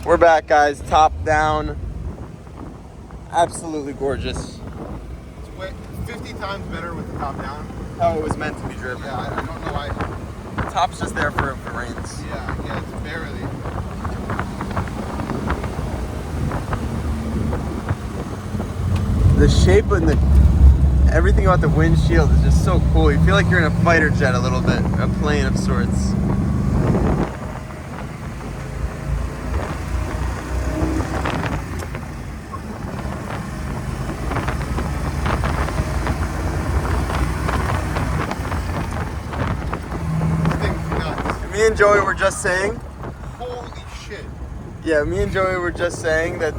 We're back, guys. Top down. Absolutely gorgeous. It's 50 times better with the top down. How it was meant to be driven. Yeah, I don't know why. The top's just there for if it rains. Yeah, it's barely. The shape and everything about the windshield is just so cool. You feel like you're in a fighter jet a little bit, a plane of sorts. Me and Joey were just saying. Holy shit. Yeah, me and Joey were just saying that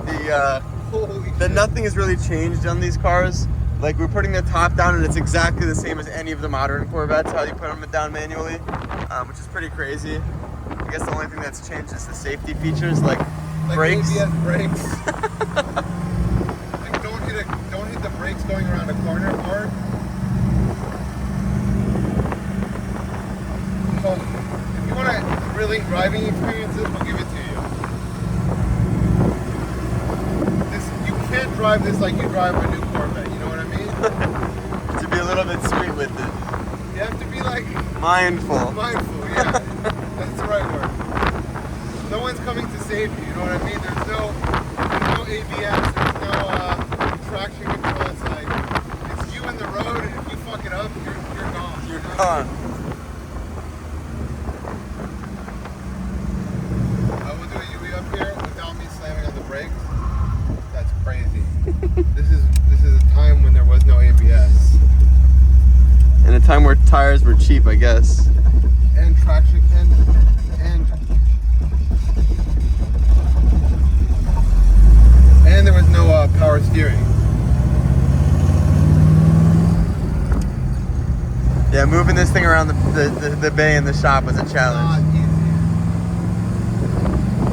nothing has really changed on these cars. Like, we're putting the top down and it's exactly the same as any of the modern Corvettes, how you put them down manually, which is pretty crazy. I guess the only thing that's changed is the safety features, like brakes. ABS brakes. Like, don't hit the brakes going around a corner hard. So, if you want a thrilling driving experiences, we'll give it to you. You can't drive this like you drive a new Corvette, you know what I mean? To be a little bit sweet with it. You have to be like... Mindful. Mindful, yeah. That's the right word. No one's coming to save you, you know what I mean? There's no ABS, there's no traction control. It's like, it's you in the road, and if you fuck it up, you're gone. You're gone. I will do a UE up here without me slamming on the brakes. That's crazy. This is a time when there was no ABS. And a time where tires were cheap, I guess. And traction and there was no power steering. Yeah, moving this thing around the bay in the shop was a challenge. Not easy.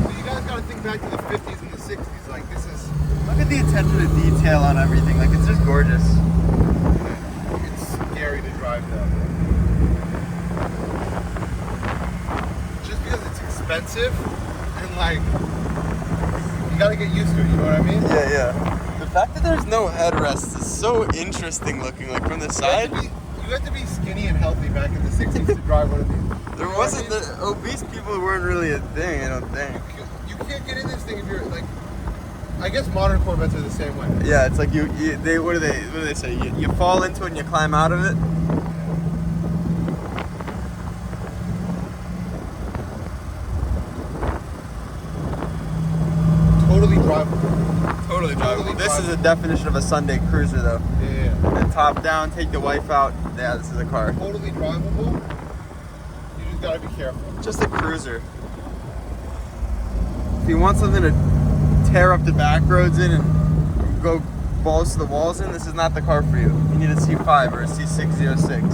But you guys gotta think back to the 50s and the 60s. Like, this is... Look at the attention to detail on everything. Like, it's just gorgeous. It's scary to drive though. Just because it's expensive and like you gotta get used to it, you know what I mean? Yeah, yeah. The fact that there's no headrests is so interesting looking, like from the side. You have to be skinny and healthy back in the 60s to drive one of these. There wasn't, the obese people weren't really a thing, I don't think. You can't get in this thing if you're like, I guess modern Corvettes are the same way. Yeah, it's like what do they say? You fall into it and you climb out of it. Totally drivable. Totally drivable. This is a definition of a Sunday cruiser, though. Yeah. And top down, take the wife out. Yeah, this is a car. Totally drivable. You just gotta be careful. Just a cruiser. If you want something to tear up the back roads in and go balls to the walls in, this is not the car for you. You need a C5 or a C606.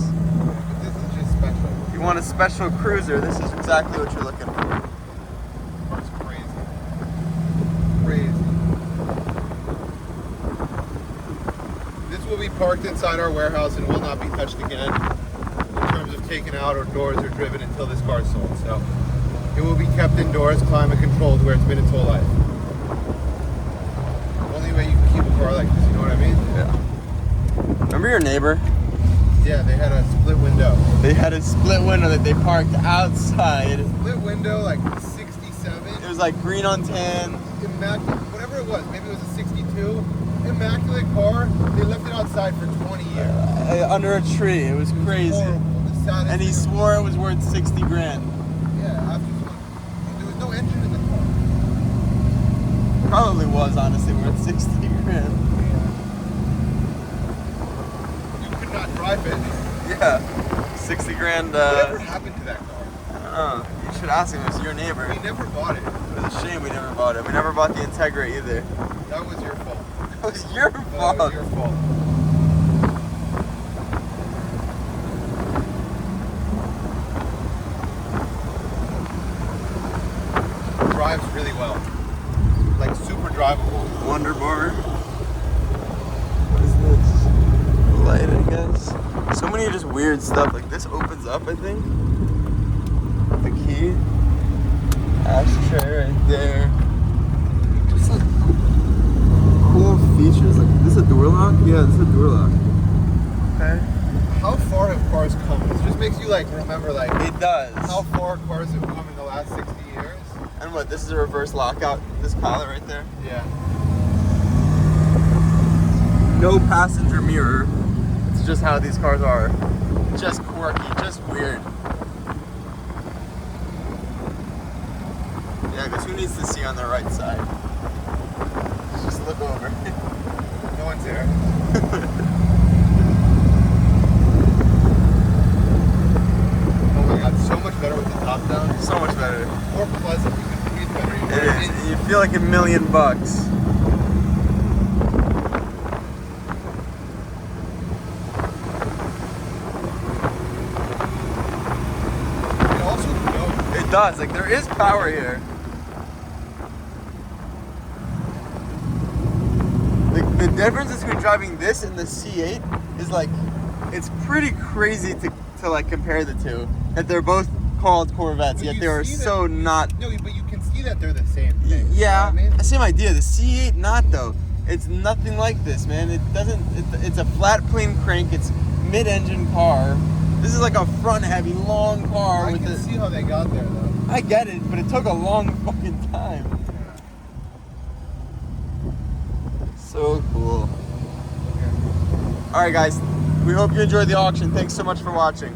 But this is just special. If you want a special cruiser, this is exactly what you're looking for. It's crazy. Crazy. This will be parked inside our warehouse and will not be touched again in terms of taken out or doors or driven until this car is sold. So it will be kept indoors, climate controlled, where it's been its whole life. The only way you can keep a car like this, you know what I mean? Yeah. Remember your neighbor? Yeah, they had a split window. They had a split window that they parked outside. Split window, like 67. It was like green on tan. Immaculate, whatever it was. Maybe it was a 62. Immaculate car. They left it outside for 20 years. Under a tree. It was crazy. Horrible. The saddest And he thing. swore it was worth 60 grand. Yeah, there was no engine in the car. Probably was honestly worth 60 grand. You could not drive it. Yeah. 60 grand. Whatever happened to that car? I don't know. You should ask him. It's your neighbor. We never bought it. It was a shame we never bought it. We never bought the Integra either. That was your fault. It was your fault. That was your fault. Drives really well. Like super drivable. Wonder bar. What is this? Light, I guess. So many just weird stuff. Like this opens up, I think. The key. Ashtray right there. Yeah, this is a door lock. Okay. How far have cars come? It just makes you like remember like It does. how far cars have come in the last 60 years. And what? This is a reverse lockout. This collar right there. Yeah. No passenger mirror. It's just how these cars are. Just quirky, just weird. Yeah, because who needs to see on the right side? Just look over. No one's there. Oh my god, so much better with the top down. So much better. More pleasant. You can breathe better. It is. You feel like $1 million. It also knows. It does. Like, there is power here. The difference between driving this and the C8 is like, it's pretty crazy to like compare the two. That they're both called Corvettes, But yet you they are see that- so not. No, but you can see that they're the same thing. Yeah, You know what I mean? same idea. The C8 not though. It's nothing like this, man. It doesn't. It's a flat plane crank. It's mid-engine car. This is like a front-heavy, long car I with can the. see how they got there though. I get it, but it took a long fucking time. So cool. All right, guys. We hope you enjoyed the auction. Thanks so much for watching.